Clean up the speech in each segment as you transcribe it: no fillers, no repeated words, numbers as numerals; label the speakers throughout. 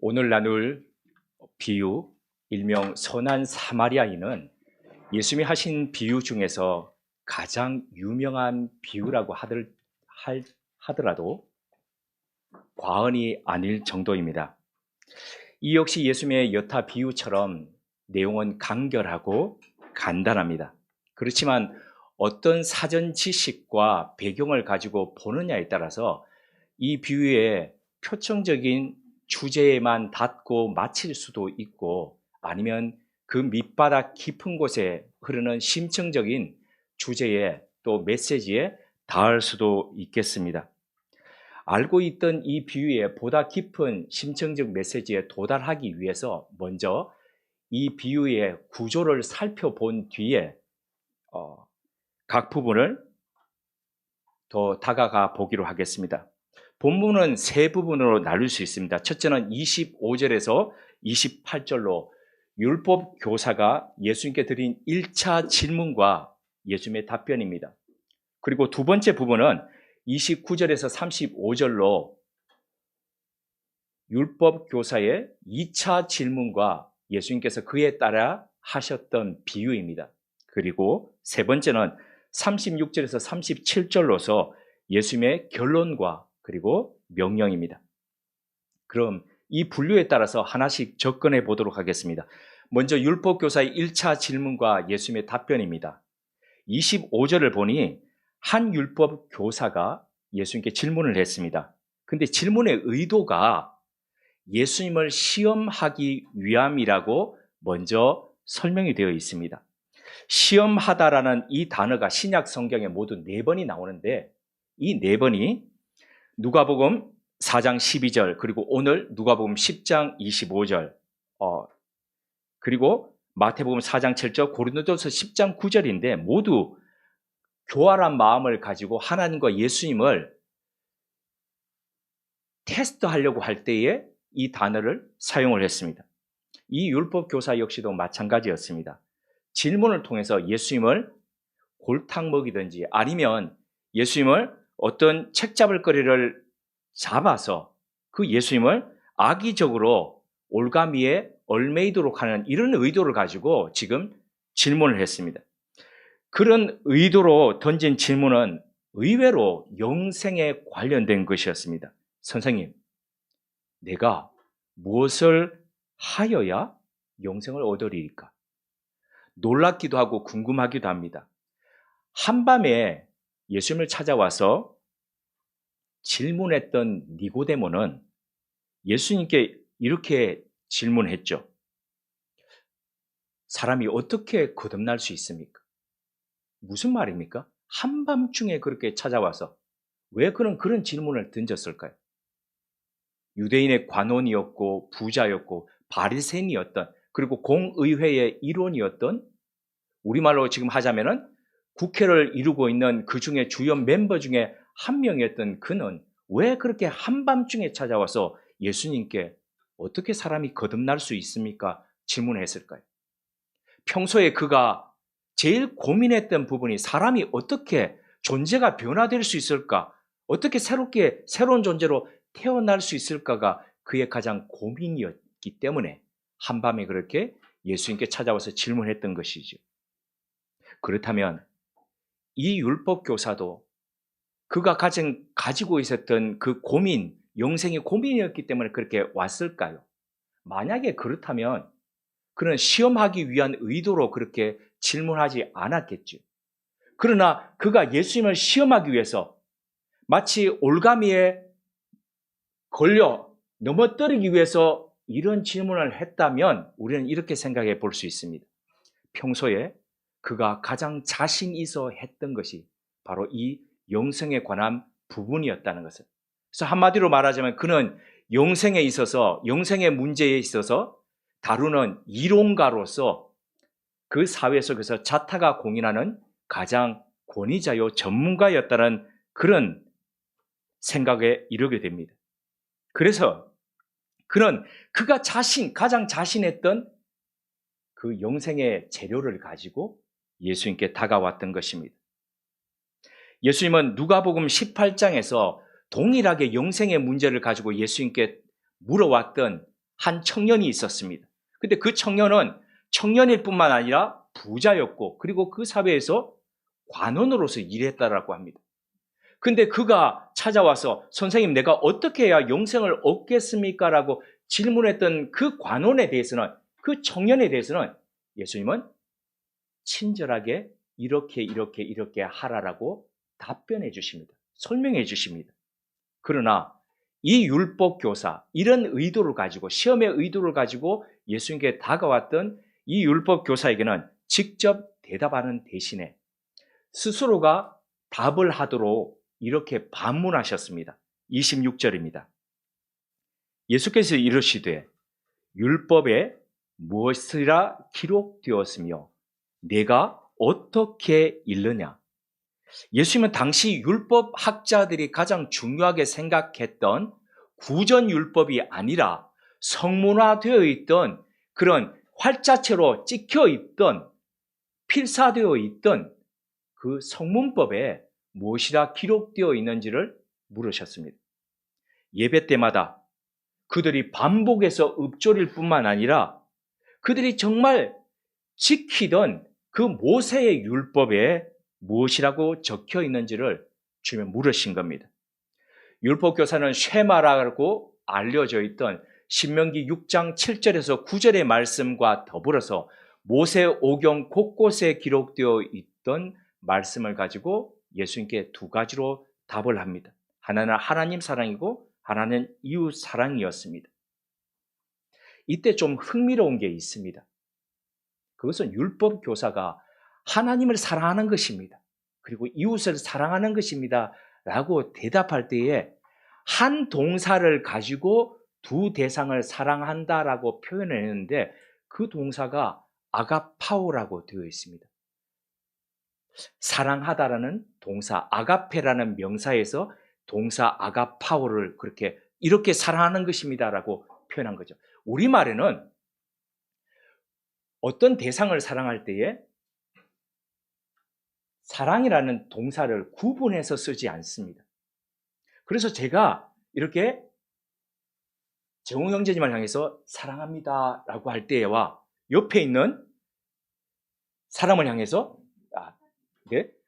Speaker 1: 오늘 나눌 비유, 일명 선한 사마리아인은 예수님이 하신 비유 중에서 가장 유명한 비유라고 하더라도 과언이 아닐 정도입니다. 이 역시 예수님의 여타 비유처럼 내용은 간결하고 간단합니다. 그렇지만 어떤 사전 지식과 배경을 가지고 보느냐에 따라서 이 비유의 표청적인 주제에만 닿고 마칠 수도 있고, 아니면 그 밑바닥 깊은 곳에 흐르는 심층적인 주제에 또 메시지에 닿을 수도 있겠습니다. 알고 있던 이 비유의 보다 깊은 심층적 메시지에 도달하기 위해서 먼저 이 비유의 구조를 살펴본 뒤에 각 부분을 더 다가가 보기로 하겠습니다. 본문은 세 부분으로 나눌 수 있습니다. 첫째는 25절에서 28절로 율법 교사가 예수님께 드린 1차 질문과 예수님의 답변입니다. 그리고 두 번째 부분은 29절에서 35절로 율법 교사의 2차 질문과 예수님께서 그에 따라 하셨던 비유입니다. 그리고 세 번째는 36절에서 37절로서 예수님의 결론과 그리고 명령입니다. 그럼 이 분류에 따라서 하나씩 접근해 보도록 하겠습니다. 먼저 율법교사의 1차 질문과 예수님의 답변입니다. 25절을 보니 한 율법교사가 예수님께 질문을 했습니다. 근데 질문의 의도가 예수님을 시험하기 위함이라고 먼저 설명이 되어 있습니다. 시험하다라는 이 단어가 신약 성경에 모두 4번이 나오는데, 이 4번이 누가복음 4장 12절, 그리고 오늘 누가복음 10장 25절, 그리고 마태복음 4장 7절, 고린도전서 10장 9절인데 모두 교활한 마음을 가지고 하나님과 예수님을 테스트하려고 할 때에 이 단어를 사용을 했습니다. 이 율법 교사 역시도 마찬가지였습니다. 질문을 통해서 예수님을 골탕 먹이든지 아니면 예수님을 어떤 책잡을 거리를 잡아서 그 예수님을 악의적으로 올가미에 얽매이도록 하는 이런 의도를 가지고 지금 질문을 했습니다. 그런 의도로 던진 질문은 의외로 영생에 관련된 것이었습니다. 선생님, 내가 무엇을 하여야 영생을 얻으리까? 놀랍기도 하고 궁금하기도 합니다. 한밤에 예수님을 찾아와서 질문했던 니고데모는 예수님께 이렇게 질문했죠. 사람이 어떻게 거듭날 수 있습니까? 무슨 말입니까? 한밤중에 그렇게 찾아와서 왜 그런 질문을 던졌을까요? 유대인의 관원이었고 부자였고 바리새인이었던, 그리고 공의회의 일원이었던, 우리말로 지금 하자면은 국회를 이루고 있는 그 중에 주요 멤버 중에 한 명이었던 그는 왜 그렇게 한밤중에 찾아와서 예수님께 어떻게 사람이 거듭날 수 있습니까? 질문했을까요? 평소에 그가 제일 고민했던 부분이 사람이 어떻게 존재가 변화될 수 있을까? 어떻게 새로운 존재로 태어날 수 있을까가 그의 가장 고민이었기 때문에 한밤에 그렇게 예수님께 찾아와서 질문했던 것이죠. 그렇다면 이 율법 교사도 그가 가지고 있었던 그 고민, 영생의 고민이었기 때문에 그렇게 왔을까요? 만약에 그렇다면 그는 시험하기 위한 의도로 그렇게 질문하지 않았겠죠. 그러나 그가 예수님을 시험하기 위해서 마치 올가미에 걸려 넘어뜨리기 위해서 이런 질문을 했다면 우리는 이렇게 생각해 볼 수 있습니다. 평소에 그가 가장 자신 있어 했던 것이 바로 이 영생에 관한 부분이었다는 것을. 그래서 한마디로 말하자면 그는 영생에 있어서, 영생의 문제에 있어서 다루는 이론가로서 그 사회 속에서 자타가 공인하는 가장 권위자요 전문가였다는 그런 생각에 이르게 됩니다. 그래서 그는 그가 가장 자신했던 그 영생의 재료를 가지고 예수님께 다가왔던 것입니다. 예수님은 누가복음 18장에서 동일하게 영생의 문제를 가지고 예수님께 물어왔던 한 청년이 있었습니다. 근데 그 청년은 청년일 뿐만 아니라 부자였고 그리고 그 사회에서 관원으로서 일했다라고 합니다. 근데 그가 찾아와서 선생님 내가 어떻게 해야 영생을 얻겠습니까? 라고 질문했던 그 관원에 대해서는 그 청년에 대해서는 예수님은 친절하게 이렇게 하라라고 답변해 주십니다. 설명해 주십니다. 그러나 이 율법 교사 이런 의도를 가지고 시험의 의도를 가지고 예수님께 다가왔던 이 율법 교사에게는 직접 대답하는 대신에 스스로가 답을 하도록 이렇게 반문하셨습니다. 26절입니다. 예수께서 이르시되 율법에 무엇이라 기록되었으며 내가 어떻게 읽느냐. 예수님은 당시 율법 학자들이 가장 중요하게 생각했던 구전 율법이 아니라 성문화되어 있던 그런 활자체로 찍혀 있던 필사되어 있던 그 성문법에 무엇이라 기록되어 있는지를 물으셨습니다. 예배 때마다 그들이 반복해서 읊조릴 뿐만 아니라 그들이 정말 지키던 그 모세의 율법에 무엇이라고 적혀 있는지를 주님은 물으신 겁니다. 율법 교사는 쉐마라고 알려져 있던 신명기 6장 7절에서 9절의 말씀과 더불어서 모세 오경 곳곳에 기록되어 있던 말씀을 가지고 예수님께 두 가지로 답을 합니다. 하나는 하나님 사랑이고 하나는 이웃 사랑이었습니다. 이때 좀 흥미로운 게 있습니다. 그것은 율법 교사가 하나님을 사랑하는 것입니다. 그리고 이웃을 사랑하는 것입니다. 라고 대답할 때에 한 동사를 가지고 두 대상을 사랑한다라고 표현했는데 그 동사가 아가파오라고 되어 있습니다. 사랑하다라는 동사 아가페라는 명사에서 동사 아가파오를 이렇게 사랑하는 것입니다라고 표현한 거죠. 우리말에는 어떤 대상을 사랑할 때에 사랑이라는 동사를 구분해서 쓰지 않습니다. 그래서 제가 이렇게 재홍 형제님을 향해서 사랑합니다 라고 할 때와 옆에 있는 사람을 향해서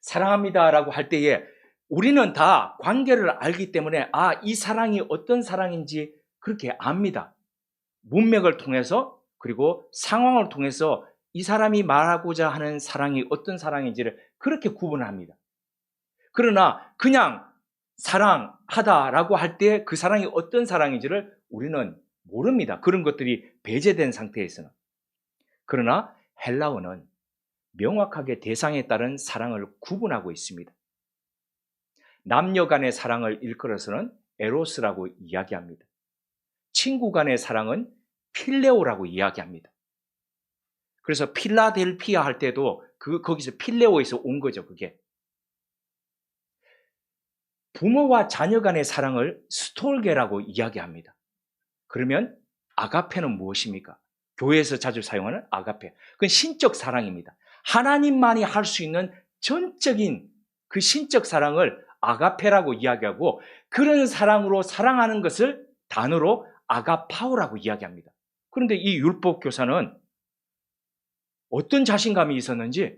Speaker 1: 사랑합니다 라고 할 때에 우리는 다 관계를 알기 때문에 이 사랑이 어떤 사랑인지 그렇게 압니다. 문맥을 통해서 그리고 상황을 통해서 이 사람이 말하고자 하는 사랑이 어떤 사랑인지를 그렇게 구분합니다. 그러나 그냥 사랑하다라고 할 때 그 사랑이 어떤 사랑인지를 우리는 모릅니다. 그런 것들이 배제된 상태에서는. 그러나 헬라어는 명확하게 대상에 따른 사랑을 구분하고 있습니다. 남녀 간의 사랑을 일컬어서는 에로스라고 이야기합니다. 친구 간의 사랑은 필레오라고 이야기합니다. 그래서 필라델피아 할 때도 거기서 필레오에서 온 거죠, 그게. 부모와 자녀 간의 사랑을 스톨게라고 이야기합니다. 그러면 아가페는 무엇입니까? 교회에서 자주 사용하는 아가페. 그건 신적 사랑입니다. 하나님만이 할 수 있는 전적인 그 신적 사랑을 아가페라고 이야기하고 그런 사랑으로 사랑하는 것을 단어로 아가파오라고 이야기합니다. 그런데 이 율법 교사는 어떤 자신감이 있었는지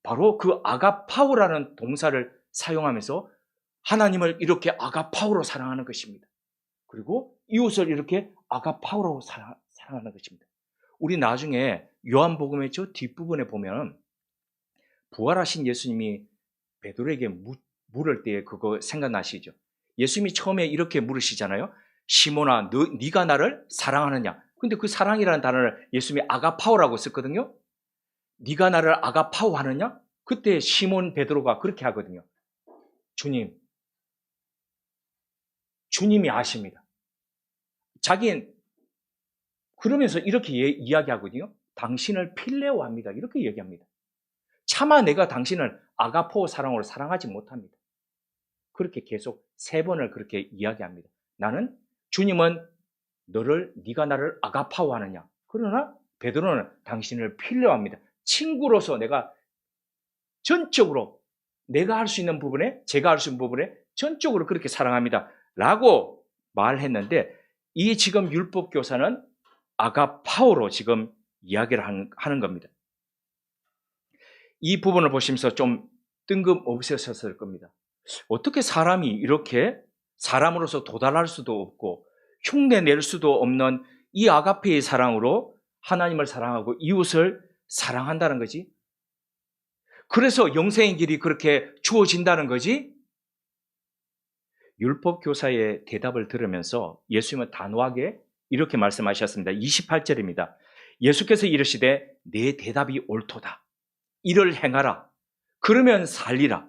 Speaker 1: 바로 그 아가파오라는 동사를 사용하면서 하나님을 이렇게 아가파오로 사랑하는 것입니다. 그리고 이웃을 이렇게 아가파오로 사랑하는 것입니다. 우리 나중에 요한복음의 저 뒷부분에 보면 부활하신 예수님이 베드로에게 물을 때 그거 생각나시죠? 예수님이 처음에 이렇게 물으시잖아요. 시몬아, 네가 나를 사랑하느냐? 근데 그 사랑이라는 단어를 예수님이 아가파오라고 썼거든요. 네가 나를 아가파오 하느냐? 그때 시몬 베드로가 그렇게 하거든요. 주님이 아십니다. 자기는 그러면서 이렇게 이야기하거든요. 당신을 필레오 합니다. 이렇게 얘기합니다. 차마 내가 당신을 아가포 사랑으로 사랑하지 못합니다. 그렇게 계속 3번을 그렇게 이야기합니다. 주님은 네가 나를 아가파오 하느냐? 그러나 베드로는 당신을 필레오 합니다. 친구로서 내가 전적으로 제가 할 수 있는 부분에 전적으로 그렇게 사랑합니다. 라고 말했는데 이 지금 율법 교사는 아가파오로 지금 이야기를 하는 겁니다. 이 부분을 보시면서 좀 뜬금없으셨을 겁니다. 어떻게 사람이 이렇게 사람으로서 도달할 수도 없고 흉내낼 수도 없는 이 아가페의 사랑으로 하나님을 사랑하고 이웃을 사랑한다는 거지? 그래서 영생의 길이 그렇게 주어진다는 거지? 율법 교사의 대답을 들으면서 예수님은 단호하게 이렇게 말씀하셨습니다. 28절입니다. 예수께서 이르시되 내 대답이 옳도다. 이를 행하라. 그러면 살리라.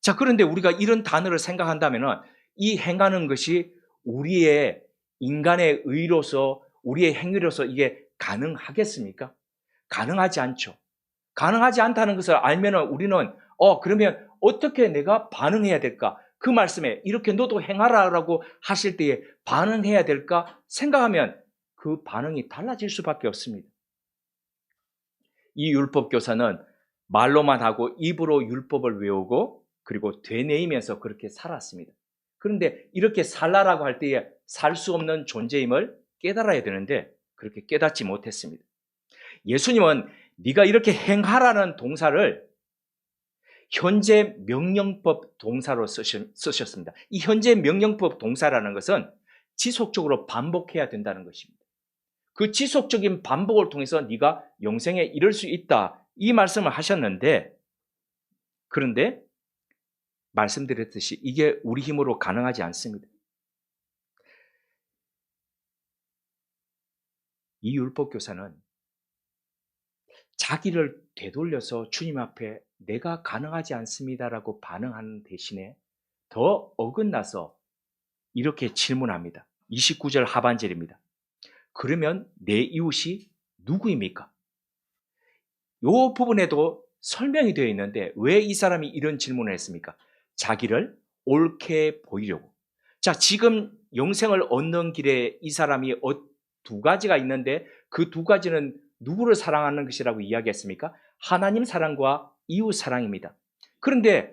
Speaker 1: 자, 그런데 우리가 이런 단어를 생각한다면 이 행하는 것이 우리의 인간의 의로서 우리의 행위로서 이게 가능하겠습니까? 가능하지 않죠. 가능하지 않다는 것을 알면 우리는 그러면 어떻게 내가 반응해야 될까? 그 말씀에 이렇게 너도 행하라라고 하실 때에 반응해야 될까 생각하면 그 반응이 달라질 수밖에 없습니다. 이 율법 교사는 말로만 하고 입으로 율법을 외우고 그리고 되뇌이면서 그렇게 살았습니다. 그런데 이렇게 살라라고 할 때에 살 수 없는 존재임을 깨달아야 되는데 그렇게 깨닫지 못했습니다. 예수님은 네가 이렇게 행하라는 동사를 현재 명령법 동사로 쓰셨습니다. 이 현재 명령법 동사라는 것은 지속적으로 반복해야 된다는 것입니다. 그 지속적인 반복을 통해서 네가 영생에 이를 수 있다. 이 말씀을 하셨는데 그런데 말씀드렸듯이 이게 우리 힘으로 가능하지 않습니다. 이 율법 교사는 자기를 되돌려서 주님 앞에 내가 가능하지 않습니다라고 반응하는 대신에 더 어긋나서 이렇게 질문합니다. 29절 하반절입니다. 그러면 내 이웃이 누구입니까? 이 부분에도 설명이 되어 있는데 왜 이 사람이 이런 질문을 했습니까? 자기를 옳게 보이려고. 자, 지금 영생을 얻는 길에 이 사람이 두 가지가 있는데 그 두 가지는 누구를 사랑하는 것이라고 이야기했습니까? 하나님 사랑과 이웃 사랑입니다. 그런데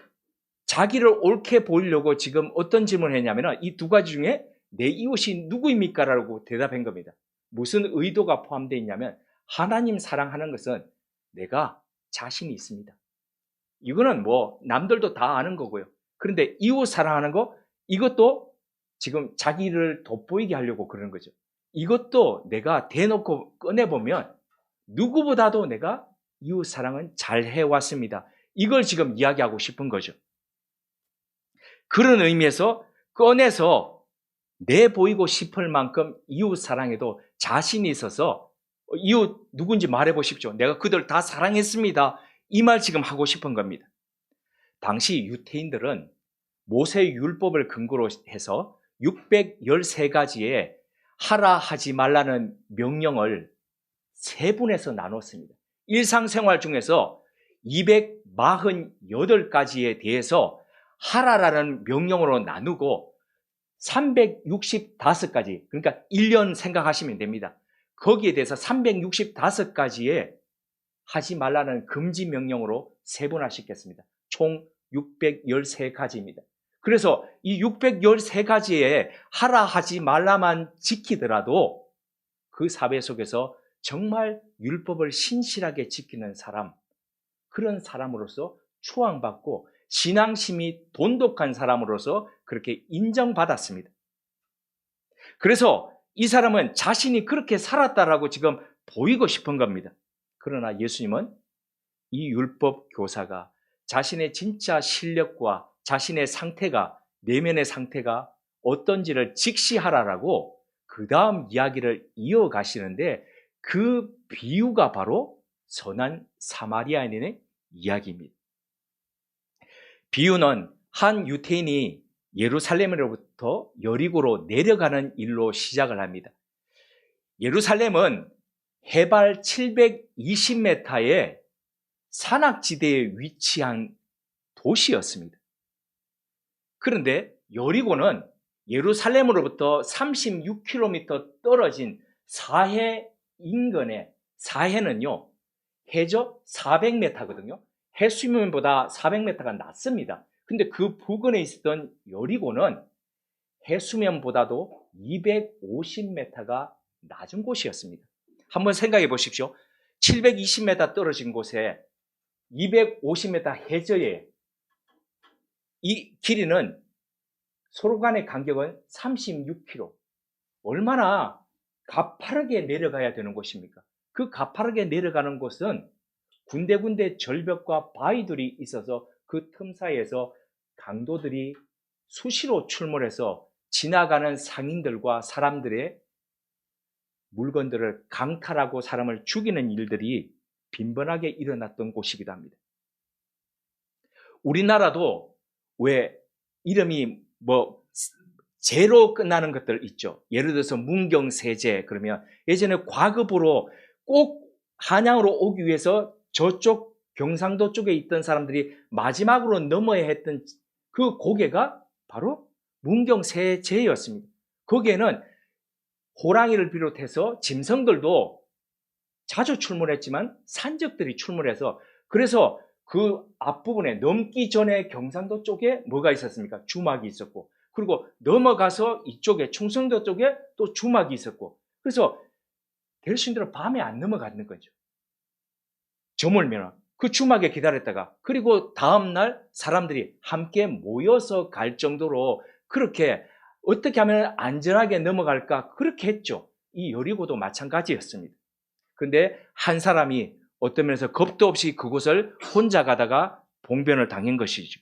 Speaker 1: 자기를 옳게 보이려고 지금 어떤 질문을 했냐면 이 두 가지 중에 내 이웃이 누구입니까? 라고 대답한 겁니다. 무슨 의도가 포함되어 있냐면 하나님 사랑하는 것은 내가 자신이 있습니다. 이거는 뭐 남들도 다 아는 거고요. 그런데 이웃 사랑하는 거 이것도 지금 자기를 돋보이게 하려고 그러는 거죠. 이것도 내가 대놓고 꺼내보면 누구보다도 내가 이웃 사랑은 잘 해왔습니다. 이걸 지금 이야기하고 싶은 거죠. 그런 의미에서 꺼내서 내보이고 싶을 만큼 이웃 사랑에도 자신이 있어서 이웃 누군지 말해보십시오. 내가 그들 다 사랑했습니다. 이 말 지금 하고 싶은 겁니다. 당시 유태인들은 모세 율법을 근거로 해서 613가지의 하라 하지 말라는 명령을 세 분에서 나눴습니다. 일상생활 중에서 248가지에 대해서 하라라는 명령으로 나누고 365가지, 그러니까 1년 생각하시면 됩니다. 거기에 대해서 365가지에 하지 말라는 금지 명령으로 세분화시켰습니다. 총 613가지입니다. 그래서 이 613가지에 하라 하지 말라만 지키더라도 그 사회 속에서 정말 율법을 신실하게 지키는 사람, 그런 사람으로서 추앙받고 신앙심이 돈독한 사람으로서 그렇게 인정받았습니다. 그래서 이 사람은 자신이 그렇게 살았다라고 지금 보이고 싶은 겁니다. 그러나 예수님은 이 율법 교사가 자신의 진짜 실력과 자신의 상태가, 내면의 상태가 어떤지를 직시하라라고 그 다음 이야기를 이어가시는데 그 비유가 바로 선한 사마리아인의 이야기입니다. 비유는 한 유태인이 예루살렘으로부터 여리고로 내려가는 일로 시작을 합니다. 예루살렘은 해발 720m의 산악지대에 위치한 도시였습니다. 그런데 여리고는 예루살렘으로부터 36km 떨어진 사해 인근에, 사해는요 해저 400m거든요. 해수면보다 400m가 낮습니다. 근데 그 부근에 있었던 여리고는 해수면보다도 250m가 낮은 곳이었습니다. 한번 생각해 보십시오. 720m 떨어진 곳에 250m 해저에 이 길이는 서로 간의 간격은 36km. 얼마나 가파르게 내려가야 되는 곳입니까? 그 가파르게 내려가는 곳은 군데군데 절벽과 바위들이 있어서 그 틈 사이에서 강도들이 수시로 출몰해서 지나가는 상인들과 사람들의 물건들을 강탈하고 사람을 죽이는 일들이 빈번하게 일어났던 곳이기도 합니다. 우리나라도 왜 이름이 제로 끝나는 것들 있죠. 예를 들어서 문경세제 그러면 예전에 과거부로 꼭 한양으로 오기 위해서 저쪽 경상도 쪽에 있던 사람들이 마지막으로 넘어야 했던 그 고개가 바로 문경세제였습니다. 거기에는 호랑이를 비롯해서 짐승들도 자주 출몰했지만 산적들이 출몰해서 그래서 그 앞부분에 넘기 전에 경상도 쪽에 뭐가 있었습니까? 주막이 있었고 그리고 넘어가서 이쪽에 충청도 쪽에 또 주막이 있었고 그래서 대신대로 밤에 안 넘어가는 거죠. 저물면 그 주막에 기다렸다가 그리고 다음날 사람들이 함께 모여서 갈 정도로 그렇게 어떻게 하면 안전하게 넘어갈까 그렇게 했죠. 이 여리고도 마찬가지였습니다. 그런데 한 사람이 어떤 면에서 겁도 없이 그곳을 혼자 가다가 봉변을 당한 것이죠.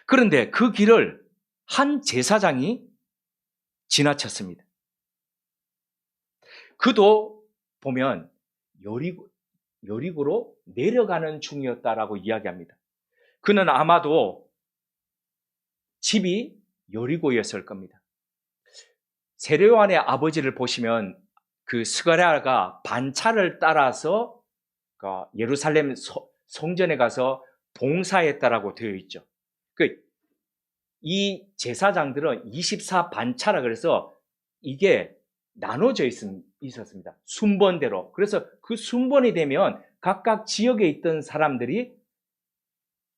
Speaker 1: 그런데 그 길을 한 제사장이 지나쳤습니다. 그도 보면 여리고로 내려가는 중이었다라고 이야기합니다. 그는 아마도 집이 여리고였을 겁니다. 세례요한의 아버지를 보시면 그 스가랴가 반차를 따라서 예루살렘 성전에 가서 봉사했다라고 되어 있죠. 이 제사장들은 24반차라 그래서 이게 나눠져 있었습니다. 순번대로. 그래서 그 순번이 되면 각각 지역에 있던 사람들이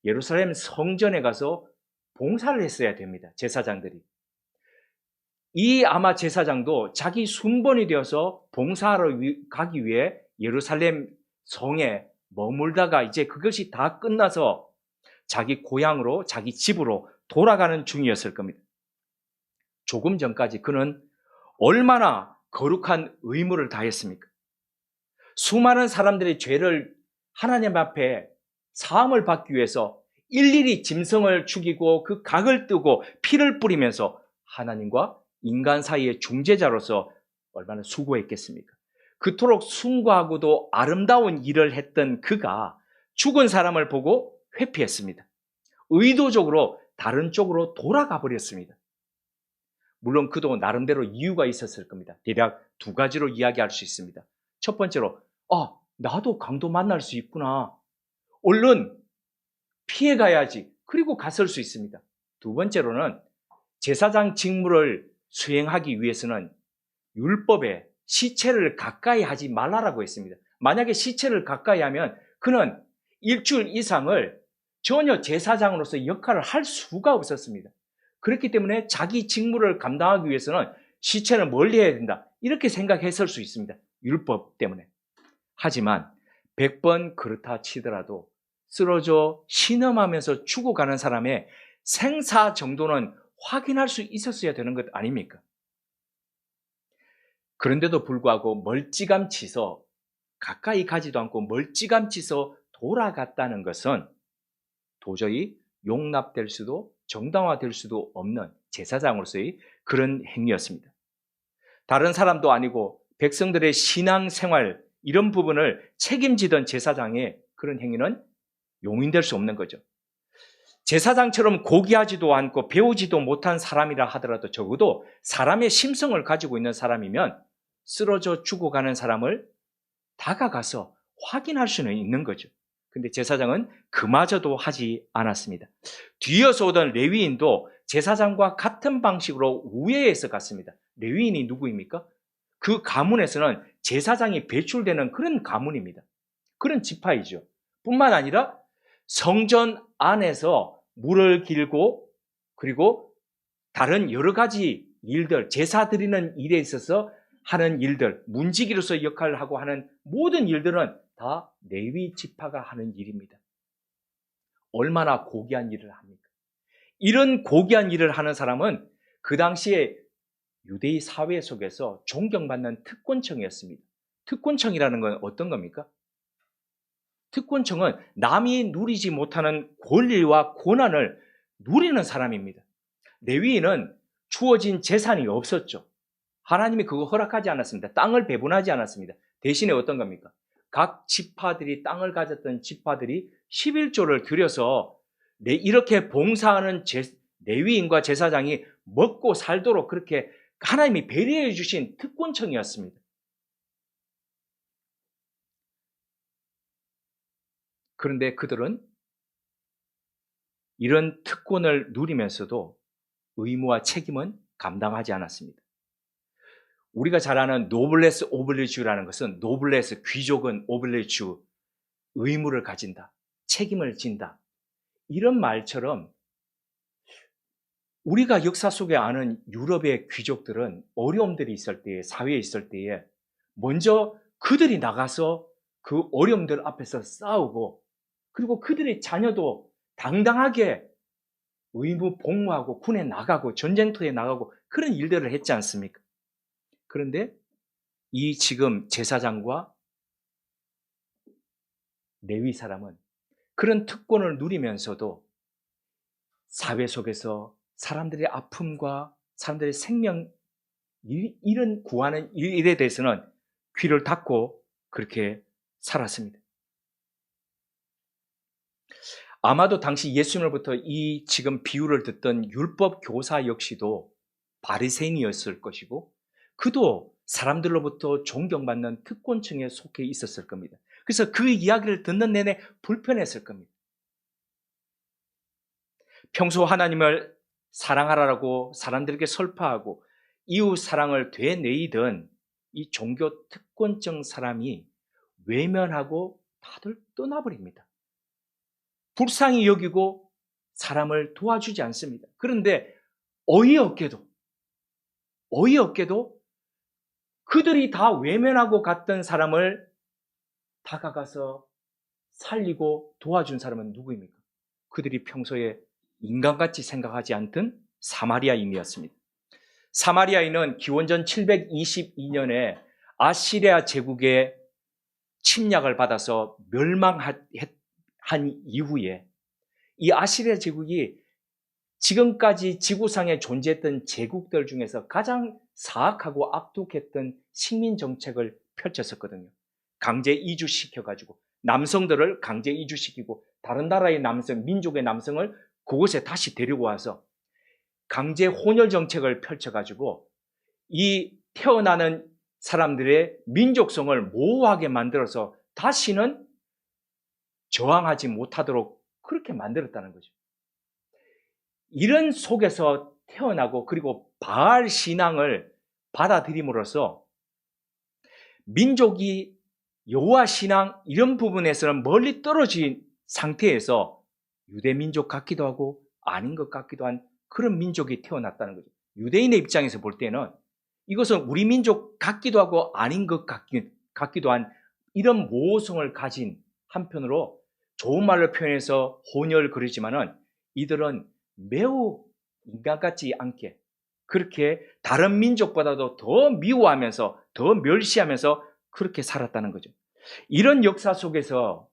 Speaker 1: 예루살렘 성전에 가서 봉사를 했어야 됩니다. 제사장들이. 이 아마 제사장도 자기 순번이 되어서 봉사하러 가기 위해 예루살렘 성에 머물다가 이제 그것이 다 끝나서 자기 고향으로 자기 집으로 돌아가는 중이었을 겁니다. 조금 전까지 그는 얼마나 거룩한 의무를 다했습니까? 수많은 사람들의 죄를 하나님 앞에 사함을 받기 위해서 일일이 짐승을 죽이고 그 각을 뜨고 피를 뿌리면서 하나님과 인간 사이의 중재자로서 얼마나 수고했겠습니까? 그토록 숭고하고도 아름다운 일을 했던 그가 죽은 사람을 보고 회피했습니다. 의도적으로 다른 쪽으로 돌아가 버렸습니다. 물론 그도 나름대로 이유가 있었을 겁니다. 대략 두 가지로 이야기할 수 있습니다. 첫 번째로 나도 강도 만날 수 있구나. 얼른 피해가야지. 그리고 갔을 수 있습니다. 두 번째로는 제사장 직무를 수행하기 위해서는 율법에 시체를 가까이 하지 말라라고 했습니다. 만약에 시체를 가까이 하면 그는 일주일 이상을 전혀 제사장으로서 역할을 할 수가 없었습니다. 그렇기 때문에 자기 직무를 감당하기 위해서는 시체를 멀리 해야 된다. 이렇게 생각했을 수 있습니다. 율법 때문에. 하지만 100번 그렇다 치더라도 쓰러져 신음하면서 죽어가는 사람의 생사 정도는 확인할 수 있었어야 되는 것 아닙니까? 그런데도 불구하고 멀찌감치서 가까이 가지도 않고 멀찌감치서 돌아갔다는 것은 도저히 용납될 수도 정당화될 수도 없는 제사장으로서의 그런 행위였습니다. 다른 사람도 아니고 백성들의 신앙생활 이런 부분을 책임지던 제사장의 그런 행위는 용인될 수 없는 거죠. 제사장처럼 고귀하지도 않고 배우지도 못한 사람이라 하더라도 적어도 사람의 심성을 가지고 있는 사람이면 쓰러져 죽어가는 사람을 다가가서 확인할 수는 있는 거죠. 근데 제사장은 그마저도 하지 않았습니다. 뒤이어서 오던 레위인도 제사장과 같은 방식으로 우회해서 갔습니다. 레위인이 누구입니까? 그 가문에서는 제사장이 배출되는 그런 가문입니다. 그런 지파이죠. 뿐만 아니라 성전 안에서 물을 길고 그리고 다른 여러 가지 일들, 제사 드리는 일에 있어서 하는 일들, 문지기로서 역할을 하고 하는 모든 일들은 다 레위 지파가 하는 일입니다. 얼마나 고귀한 일을 합니까? 이런 고귀한 일을 하는 사람은 그 당시에 유대인 사회 속에서 존경받는 특권층이었습니다. 특권층이라는 건 어떤 겁니까? 특권층은 남이 누리지 못하는 권리와 권한을 누리는 사람입니다. 레위인은 주어진 재산이 없었죠. 하나님이 그거 허락하지 않았습니다. 땅을 배분하지 않았습니다. 대신에 어떤 겁니까? 각 지파들이 땅을 가졌던 지파들이 11조를 들여서 이렇게 봉사하는 레위인과 제사장이 먹고 살도록 그렇게 하나님이 배려해 주신 특권층이었습니다. 그런데 그들은 이런 특권을 누리면서도 의무와 책임은 감당하지 않았습니다. 우리가 잘 아는 노블레스 오블리주라는 것은 노블레스, 귀족은 오블리주, 의무를 가진다, 책임을 진다. 이런 말처럼 우리가 역사 속에 아는 유럽의 귀족들은 어려움들이 있을 때에, 사회에 있을 때에 먼저 그들이 나가서 그 어려움들 앞에서 싸우고 그리고 그들의 자녀도 당당하게 의무 복무하고 군에 나가고 전쟁터에 나가고 그런 일들을 했지 않습니까? 그런데 이 지금 제사장과 레위 사람은 그런 특권을 누리면서도 사회 속에서 사람들의 아픔과 사람들의 생명 이런 구하는 일에 대해서는 귀를 닫고 그렇게 살았습니다. 아마도 당시 예수님으로부터 이 지금 비유를 듣던 율법 교사 역시도 바리새인이었을 것이고 그도 사람들로부터 존경받는 특권층에 속해 있었을 겁니다. 그래서 그 이야기를 듣는 내내 불편했을 겁니다. 평소 하나님을 사랑하라고 사람들에게 설파하고 이웃 사랑을 되뇌이던 이 종교 특권층 사람이 외면하고 다들 떠나버립니다. 불쌍히 여기고 사람을 도와주지 않습니다. 그런데 어이없게도 그들이 다 외면하고 갔던 사람을 다가가서 살리고 도와준 사람은 누구입니까? 그들이 평소에 인간같이 생각하지 않던 사마리아인이었습니다. 사마리아인은 기원전 722년에 아시리아 제국의 침략을 받아서 멸망한 이후에 이 아시리아 제국이 지금까지 지구상에 존재했던 제국들 중에서 가장 사악하고 악독했던 식민 정책을 펼쳤었거든요. 강제 이주시켜가지고 남성들을 강제 이주시키고 다른 나라의 남성, 민족의 남성을 그곳에 다시 데리고 와서 강제 혼혈 정책을 펼쳐가지고 이 태어나는 사람들의 민족성을 모호하게 만들어서 다시는 저항하지 못하도록 그렇게 만들었다는 거죠. 이런 속에서 태어나고 그리고 바알 신앙을 받아들임으로써 민족이 여호와 신앙 이런 부분에서는 멀리 떨어진 상태에서 유대민족 같기도 하고 아닌 것 같기도 한 그런 민족이 태어났다는 거죠. 유대인의 입장에서 볼 때는 이것은 우리 민족 같기도 하고 아닌 것 같기도 한 이런 모호성을 가진 한편으로 좋은 말로 표현해서 혼혈 그러지만은 이들은 매우 인간 같지 않게 그렇게 다른 민족보다도 더 미워하면서 더 멸시하면서 그렇게 살았다는 거죠. 이런 역사 속에서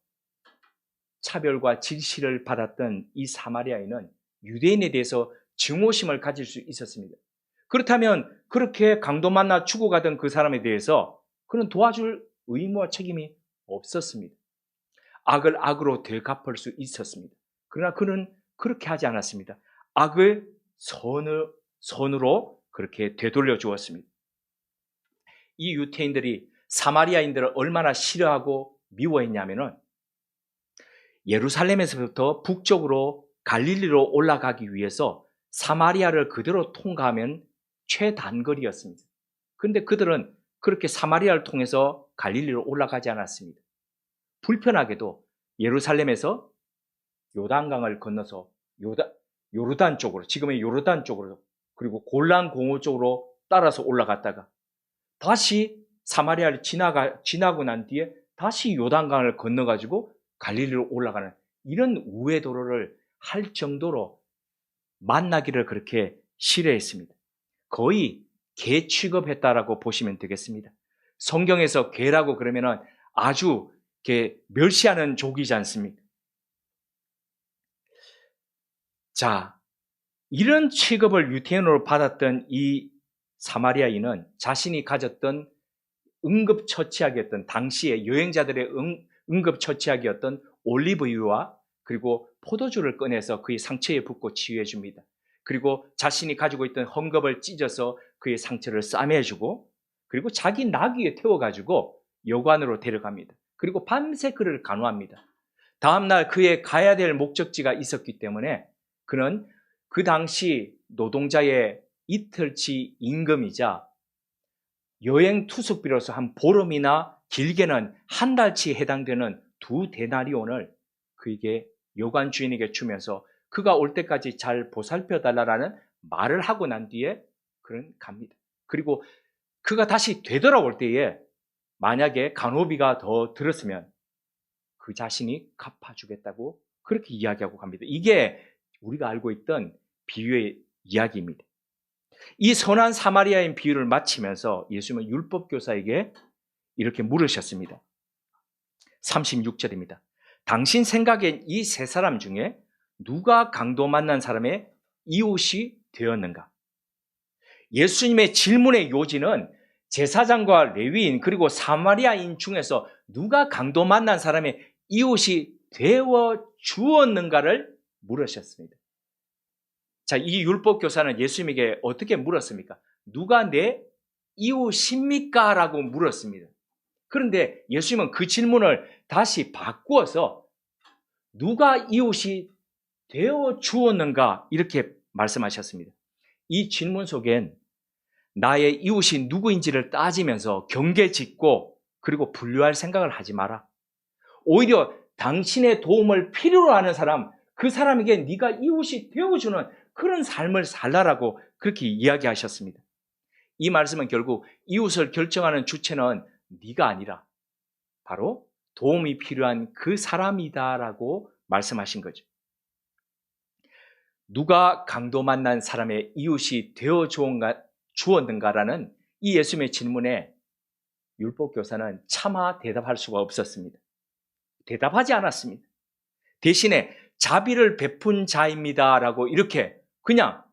Speaker 1: 차별과 질시를 받았던 이 사마리아인은 유대인에 대해서 증오심을 가질 수 있었습니다. 그렇다면 그렇게 강도 만나 죽어가던 그 사람에 대해서 그는 도와줄 의무와 책임이 없었습니다. 악을 악으로 되갚을 수 있었습니다. 그러나 그는 그렇게 하지 않았습니다. 악을 선으로 그렇게 되돌려 주었습니다. 이 유태인들이 사마리아인들을 얼마나 싫어하고 미워했냐면은 예루살렘에서부터 북쪽으로 갈릴리로 올라가기 위해서 사마리아를 그대로 통과하면 최단거리였습니다. 그런데 그들은 그렇게 사마리아를 통해서 갈릴리로 올라가지 않았습니다. 불편하게도 예루살렘에서 요단강을 건너서 요르단 쪽으로, 지금의 요르단 쪽으로 그리고 골란 공호 쪽으로 따라서 올라갔다가 다시 사마리아를 지나고 난 뒤에 다시 요단강을 건너가지고 갈릴리로 올라가는 이런 우회 도로를 할 정도로 만나기를 그렇게 싫어했습니다. 거의 개 취급했다라고 보시면 되겠습니다. 성경에서 개라고 그러면은 아주 멸시하는 족이지 않습니까? 자, 이런 취급을 유태인으로 받았던 이 사마리아인은 자신이 가졌던 응급처치약이었던 당시의 여행자들의 응급처치약이었던 올리브유와 그리고 포도주를 꺼내서 그의 상처에 붓고 치유해 줍니다. 그리고 자신이 가지고 있던 헝겊을 찢어서 그의 상처를 싸매주고 그리고 자기 나귀에 태워가지고 여관으로 데려갑니다. 그리고 밤새 그를 간호합니다. 다음날 그의 가야 될 목적지가 있었기 때문에 그는 그 당시 노동자의 이틀치 임금이자 여행 투숙비로서 한 보름이나 길게는 한 달치 해당되는 2데나리온을 그에게 여관 주인에게 주면서 그가 올 때까지 잘 보살펴 달라라는 말을 하고 난 뒤에 그는 갑니다. 그리고 그가 다시 되돌아올 때에 만약에 간호비가 더 들었으면 그 자신이 갚아주겠다고 그렇게 이야기하고 갑니다. 이게 우리가 알고 있던 비유의 이야기입니다. 이 선한 사마리아인 비유를 마치면서 예수님은 율법교사에게 이렇게 물으셨습니다. 36절입니다. 당신 생각엔 이 세 사람 중에 누가 강도 만난 사람의 이웃이 되었는가? 예수님의 질문의 요지는 제사장과 레위인 그리고 사마리아인 중에서 누가 강도 만난 사람의 이웃이 되어 주었는가를 물으셨습니다. 자, 이 율법교사는 예수님에게 어떻게 물었습니까? 누가 내 이웃입니까? 라고 물었습니다. 그런데 예수님은 그 질문을 다시 바꾸어서 누가 이웃이 되어 주었는가? 이렇게 말씀하셨습니다. 이 질문 속엔 나의 이웃이 누구인지를 따지면서 경계 짓고 그리고 분류할 생각을 하지 마라. 오히려 당신의 도움을 필요로 하는 사람, 그 사람에게 네가 이웃이 되어주는 그런 삶을 살라라고 그렇게 이야기하셨습니다. 이 말씀은 결국 이웃을 결정하는 주체는 네가 아니라 바로 도움이 필요한 그 사람이다라고 말씀하신 거죠. 누가 강도 만난 사람의 이웃이 되어 주었는가라는 이 예수님의 질문에 율법교사는 차마 대답할 수가 없었습니다. 대답하지 않았습니다. 대신에 자비를 베푼 자입니다라고 이렇게 그냥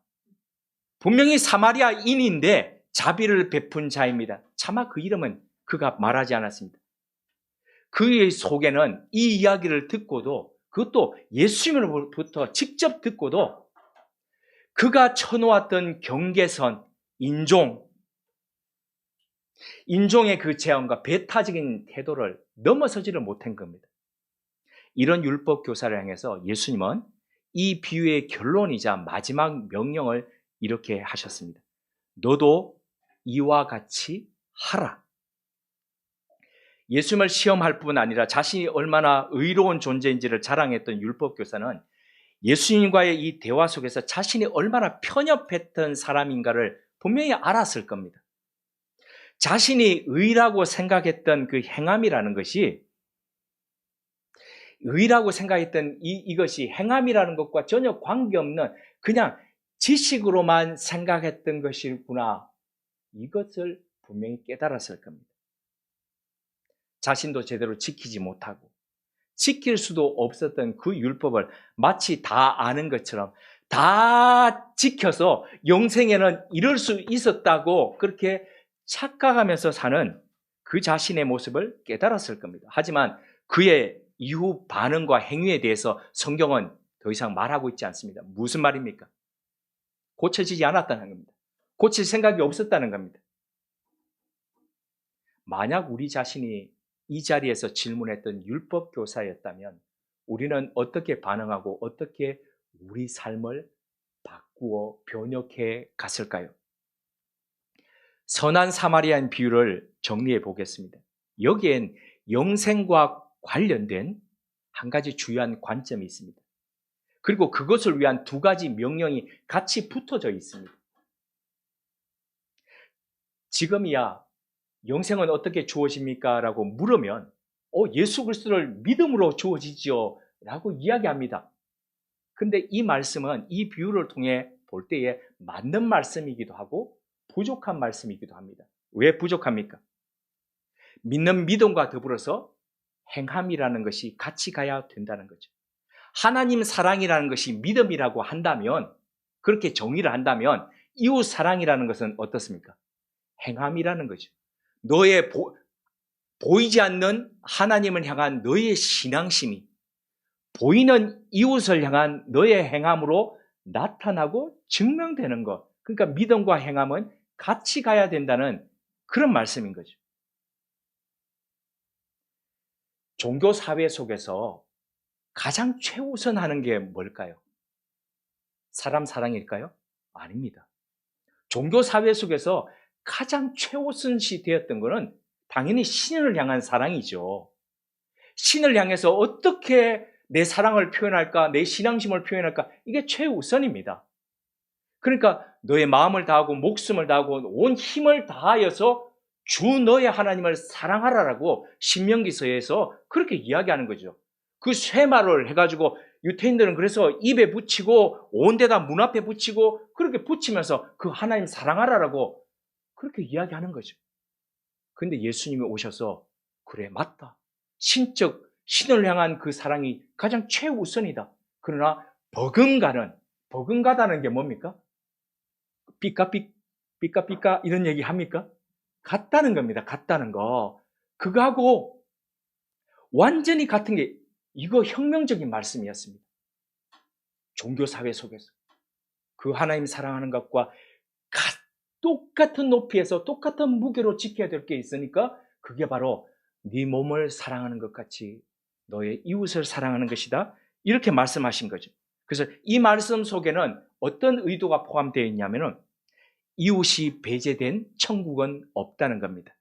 Speaker 1: 분명히 사마리아인인데 자비를 베푼 자입니다. 차마 그 이름은 그가 말하지 않았습니다. 그의 속에는 이 이야기를 듣고도 그것도 예수님으로부터 직접 듣고도 그가 쳐놓았던 경계선, 인종의 그 제한과 배타적인 태도를 넘어서지를 못한 겁니다. 이런 율법 교사를 향해서 예수님은 이 비유의 결론이자 마지막 명령을 이렇게 하셨습니다. 너도 이와 같이 하라. 예수님을 시험할 뿐 아니라 자신이 얼마나 의로운 존재인지를 자랑했던 율법 교사는 예수님과의 이 대화 속에서 자신이 얼마나 편협했던 사람인가를 분명히 알았을 겁니다. 자신이 의라고 생각했던 그 행함이라는 것이 의라고 생각했던 이것이 행함이라는 것과 전혀 관계없는 그냥 지식으로만 생각했던 것이구나. 이것을 분명히 깨달았을 겁니다. 자신도 제대로 지키지 못하고 지킬 수도 없었던 그 율법을 마치 다 아는 것처럼 다 지켜서 영생에는 이룰 수 있었다고 그렇게 착각하면서 사는 그 자신의 모습을 깨달았을 겁니다. 하지만 그의 이후 반응과 행위에 대해서 성경은 더 이상 말하고 있지 않습니다. 무슨 말입니까? 고쳐지지 않았다는 겁니다. 고칠 생각이 없었다는 겁니다. 만약 우리 자신이 이 자리에서 질문했던 율법 교사였다면 우리는 어떻게 반응하고 어떻게 우리 삶을 바꾸어 변혁해 갔을까요? 선한 사마리아인 비유를 정리해 보겠습니다. 여기엔 영생과 관련된 한 가지 주요한 관점이 있습니다. 그리고 그것을 위한 두 가지 명령이 같이 붙어져 있습니다. 지금이야 영생은 어떻게 주어집니까? 라고 물으면 예수 그리스도를 믿음으로 주어지지요 라고 이야기합니다. 근데 이 말씀은 이 비유를 통해 볼 때에 맞는 말씀이기도 하고 부족한 말씀이기도 합니다. 왜 부족합니까? 믿는 믿음과 더불어서 행함이라는 것이 같이 가야 된다는 거죠. 하나님 사랑이라는 것이 믿음이라고 한다면, 그렇게 정의를 한다면 이웃 사랑이라는 것은 어떻습니까? 행함이라는 거죠. 너의 보이지 않는 하나님을 향한 너의 신앙심이 보이는 이웃을 향한 너의 행함으로 나타나고 증명되는 것. 그러니까 믿음과 행함은 같이 가야 된다는 그런 말씀인 거죠. 종교 사회 속에서 가장 최우선하는 게 뭘까요? 사람 사랑일까요? 아닙니다. 종교 사회 속에서 가장 최우선시 되었던 것은 당연히 신을 향한 사랑이죠. 신을 향해서 어떻게 내 사랑을 표현할까, 내 신앙심을 표현할까, 이게 최우선입니다. 그러니까 너의 마음을 다하고 목숨을 다하고 온 힘을 다하여서 주 너의 하나님을 사랑하라라고 신명기서에서 그렇게 이야기하는 거죠. 그 쇠말을 해가지고 유태인들은 그래서 입에 붙이고 온 데다 문 앞에 붙이고 그렇게 붙이면서 그 하나님 사랑하라라고 그렇게 이야기하는 거죠. 근데 예수님이 오셔서 그래 맞다. 신을 향한 그 사랑이 가장 최우선이다. 그러나 버금가다는 게 뭡니까? 삐까 이런 얘기 합니까? 같다는 겁니다. 같다는 거. 그거하고 완전히 같은 게 이거 혁명적인 말씀이었습니다. 종교사회 속에서 그 하나님 사랑하는 것과 똑같은 높이에서 똑같은 무게로 지켜야 될 게 있으니까 그게 바로 네 몸을 사랑하는 것 같이 너의 이웃을 사랑하는 것이다. 이렇게 말씀하신 거죠. 그래서 이 말씀 속에는 어떤 의도가 포함되어 있냐면은 이웃이 배제된 천국은 없다는 겁니다.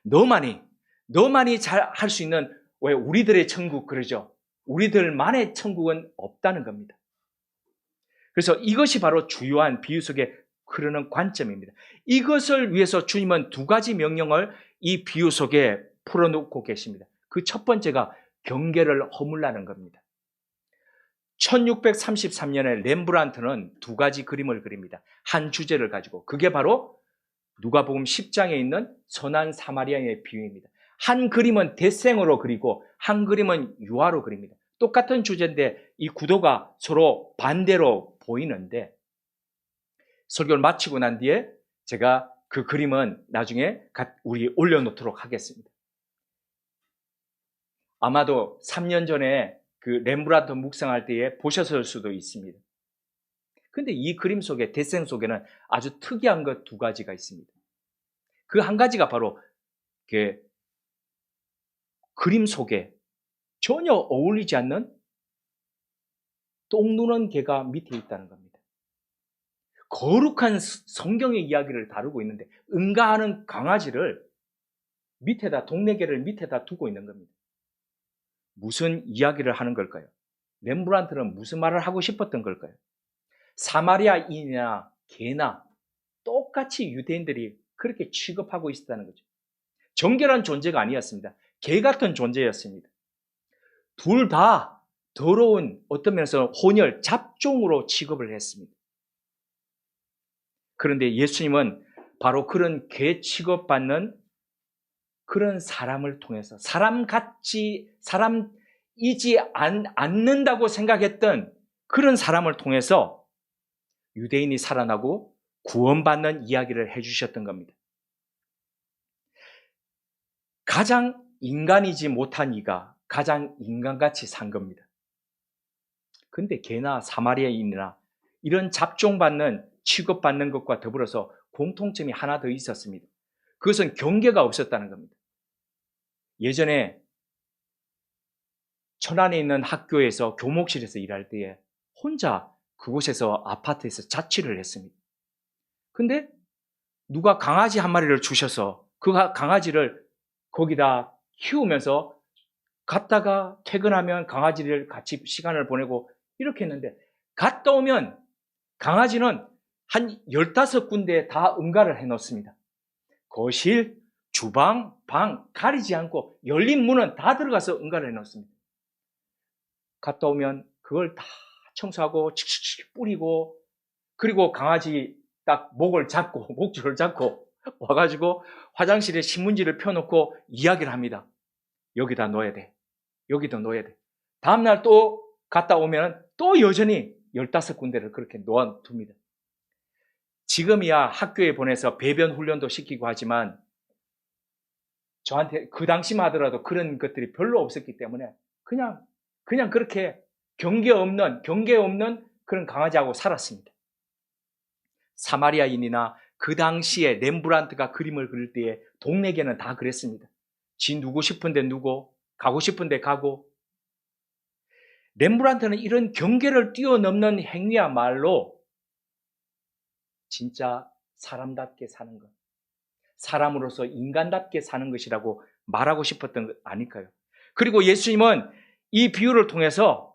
Speaker 1: 너만이 잘 할 수 있는 왜 우리들의 천국 그러죠. 우리들만의 천국은 없다는 겁니다. 그래서 이것이 바로 주요한 비유 속에 흐르는 관점입니다. 이것을 위해서 주님은 두 가지 명령을 이 비유 속에 풀어놓고 계십니다. 그 첫 번째가 경계를 허물라는 겁니다. 1633년에 렘브란트는 두 가지 그림을 그립니다. 한 주제를 가지고. 그게 바로 누가복음 10장에 있는 선한 사마리아인의 비유입니다. 한 그림은 대생으로 그리고 한 그림은 유화로 그립니다. 똑같은 주제인데 이 구도가 서로 반대로 보이는데 설교를 마치고 난 뒤에 제가 그 그림은 나중에 우리 올려놓도록 하겠습니다. 아마도 3년 전에 그 렘브란트 묵상할 때에 보셨을 수도 있습니다. 근데 이 그림 속에, 대생 속에는 아주 특이한 것 두 가지가 있습니다. 그 한 가지가 바로 그림 속에 전혀 어울리지 않는 똥 누는 개가 밑에 있다는 겁니다. 거룩한 성경의 이야기를 다루고 있는데 응가하는 강아지를 밑에다, 동네 개를 밑에다 두고 있는 겁니다. 무슨 이야기를 하는 걸까요? 렘브란트는 무슨 말을 하고 싶었던 걸까요? 사마리아인이나 개나 똑같이 유대인들이 그렇게 취급하고 있었다는 거죠. 정결한 존재가 아니었습니다. 개 같은 존재였습니다. 둘 다 더러운 어떤 면에서 혼혈, 잡종으로 취급을 했습니다. 그런데 예수님은 바로 그런 개 취급받는 그런 사람을 통해서 사람이지 않는다고 생각했던 그런 사람을 통해서 유대인이 살아나고 구원받는 이야기를 해주셨던 겁니다. 가장 인간이지 못한 이가 가장 인간같이 산 겁니다. 근데 개나 사마리아인이나 이런 잡종받는 취급받는 것과 더불어서 공통점이 하나 더 있었습니다. 그것은 경계가 없었다는 겁니다. 예전에 천안에 있는 학교에서 교목실에서 일할 때에 혼자 그곳에서 아파트에서 자취를 했습니다. 근데 누가 강아지 한 마리를 주셔서 그 강아지를 거기다 키우면서 갔다가 퇴근하면 강아지를 같이 시간을 보내고 이렇게 했는데 갔다 오면 강아지는 한 15군데에 다 응가를 해놓습니다. 거실, 주방, 방 가리지 않고 열린 문은 다 들어가서 응가를 해놓습니다. 갔다 오면 그걸 다 청소하고 칙칙칙 뿌리고, 그리고 강아지 딱 목을 잡고 목줄을 잡고 와가지고 화장실에 신문지를 펴놓고 이야기를 합니다. 여기다 넣어야 돼. 여기다 넣어야 돼. 다음날 또 갔다 오면 또 여전히 15군데를 그렇게 놓아둡니다. 지금이야 학교에 보내서 배변 훈련도 시키고 하지만 저한테 그 당시만 하더라도 그런 것들이 별로 없었기 때문에 그냥 그렇게 경계 없는 그런 강아지하고 살았습니다. 사마리아인이나 그 당시에 렘브란트가 그림을 그릴 때에 동네계는 다 그랬습니다. 지 누고 싶은데 누고, 가고 싶은데 가고. 렘브란트는 이런 경계를 뛰어넘는 행위야말로 진짜 사람답게 사는 것, 사람으로서 인간답게 사는 것이라고 말하고 싶었던 것 아닐까요? 그리고 예수님은 이 비유를 통해서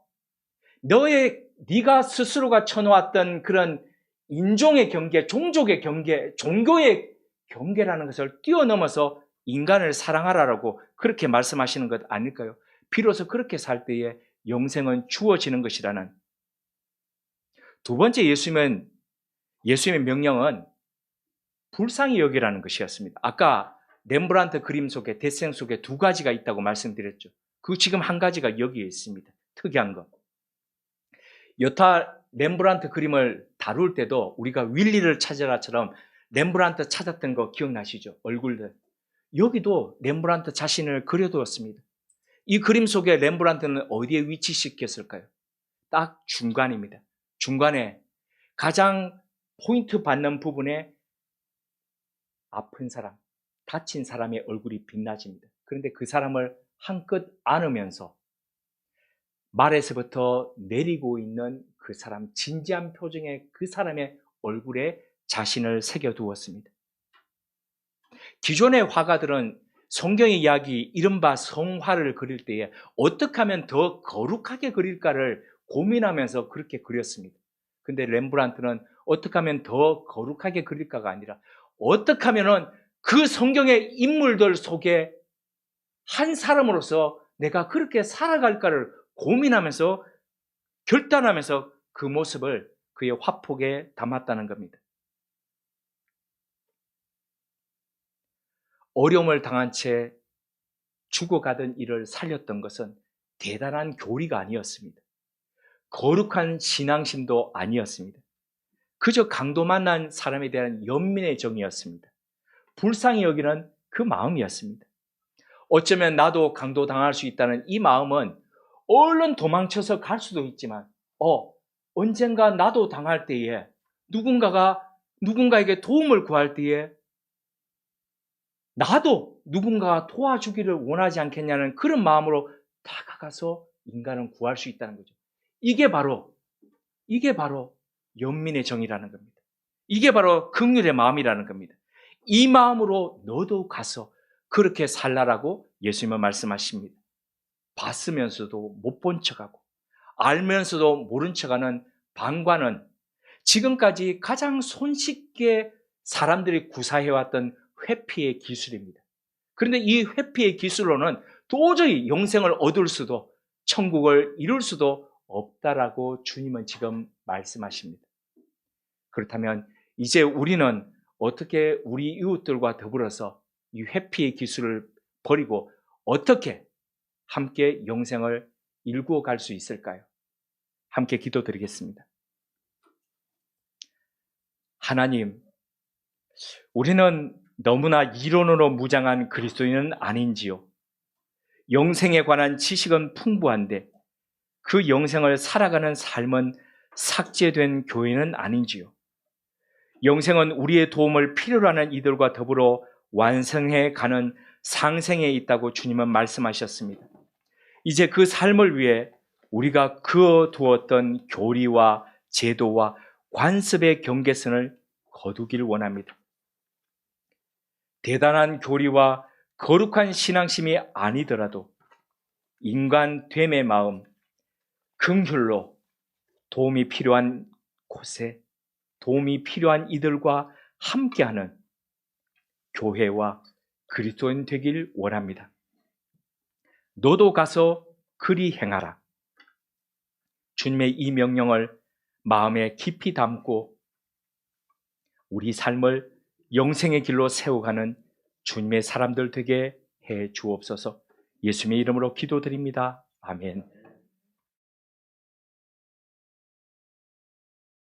Speaker 1: 네가 스스로가 쳐놓았던 그런 인종의 경계, 종족의 경계, 종교의 경계라는 것을 뛰어넘어서 인간을 사랑하라라고 그렇게 말씀하시는 것 아닐까요? 비로소 그렇게 살 때에 영생은 주어지는 것이라는. 두 번째 예수님의 명령은 불쌍히 여기라는 것이었습니다. 아까 렘브란트 그림 속에, 데생 속에 두 가지가 있다고 말씀드렸죠. 그 지금 한 가지가 여기에 있습니다. 특이한 것. 여타 렘브란트 그림을 다룰 때도 우리가 윌리를 찾아라처럼 렘브란트 찾았던 거 기억나시죠? 얼굴들. 여기도 렘브란트 자신을 그려두었습니다. 이 그림 속에 렘브란트는 어디에 위치시켰을까요? 딱 중간입니다. 중간에 가장 포인트 받는 부분에 아픈 사람, 다친 사람의 얼굴이 빛나집니다. 그런데 그 사람을 한껏 안으면서 말에서부터 내리고 있는 그 사람, 진지한 표정의 그 사람의 얼굴에 자신을 새겨두었습니다. 기존의 화가들은 성경의 이야기, 이른바 성화를 그릴 때에 어떻게 하면 더 거룩하게 그릴까를 고민하면서 그렇게 그렸습니다. 근데 렘브란트는 어떻게 하면 더 거룩하게 그릴까가 아니라 어떻게 하면은 그 성경의 인물들 속에 한 사람으로서 내가 그렇게 살아갈까를 고민하면서 결단하면서 그 모습을 그의 화폭에 담았다는 겁니다. 어려움을 당한 채 죽어가던 이를 살렸던 것은 대단한 교리가 아니었습니다. 거룩한 신앙심도 아니었습니다. 그저 강도 만난 사람에 대한 연민의 정이었습니다. 불쌍히 여기는 그 마음이었습니다. 어쩌면 나도 강도 당할 수 있다는 이 마음은 얼른 도망쳐서 갈 수도 있지만 언젠가 나도 당할 때에 누군가에게 도움을 구할 때에 나도 누군가가 도와주기를 원하지 않겠냐는 그런 마음으로 다가가서 인간은 구할 수 있다는 거죠. 이게 바로 연민의 정이라는 겁니다. 이게 바로 긍휼의 마음이라는 겁니다. 이 마음으로 너도 가서 그렇게 살라라고 예수님은 말씀하십니다. 봤으면서도 못 본 척하고 알면서도 모른 척하는 방관은 지금까지 가장 손쉽게 사람들이 구사해왔던 회피의 기술입니다. 그런데 이 회피의 기술로는 도저히 영생을 얻을 수도 천국을 이룰 수도 없다라고 주님은 지금 말씀하십니다. 그렇다면 이제 우리는 어떻게 우리 이웃들과 더불어서 이 회피의 기술을 버리고 어떻게 함께 영생을 일구어 갈 수 있을까요? 함께 기도드리겠습니다. 하나님, 우리는 너무나 이론으로 무장한 그리스도인은 아닌지요. 영생에 관한 지식은 풍부한데 그 영생을 살아가는 삶은 삭제된 교회는 아닌지요. 영생은 우리의 도움을 필요로 하는 이들과 더불어 완성해 가는 상생에 있다고 주님은 말씀하셨습니다. 이제 그 삶을 위해 우리가 그어두었던 교리와 제도와 관습의 경계선을 거두길 원합니다. 대단한 교리와 거룩한 신앙심이 아니더라도 인간됨의 마음, 긍휼로 도움이 필요한 곳에 도움이 필요한 이들과 함께하는 교회와 그리스도인 되길 원합니다. 너도 가서 그리 행하라. 주님의 이 명령을 마음에 깊이 담고 우리 삶을 영생의 길로 세워가는 주님의 사람들 되게 해 주옵소서. 예수님의 이름으로 기도드립니다. 아멘.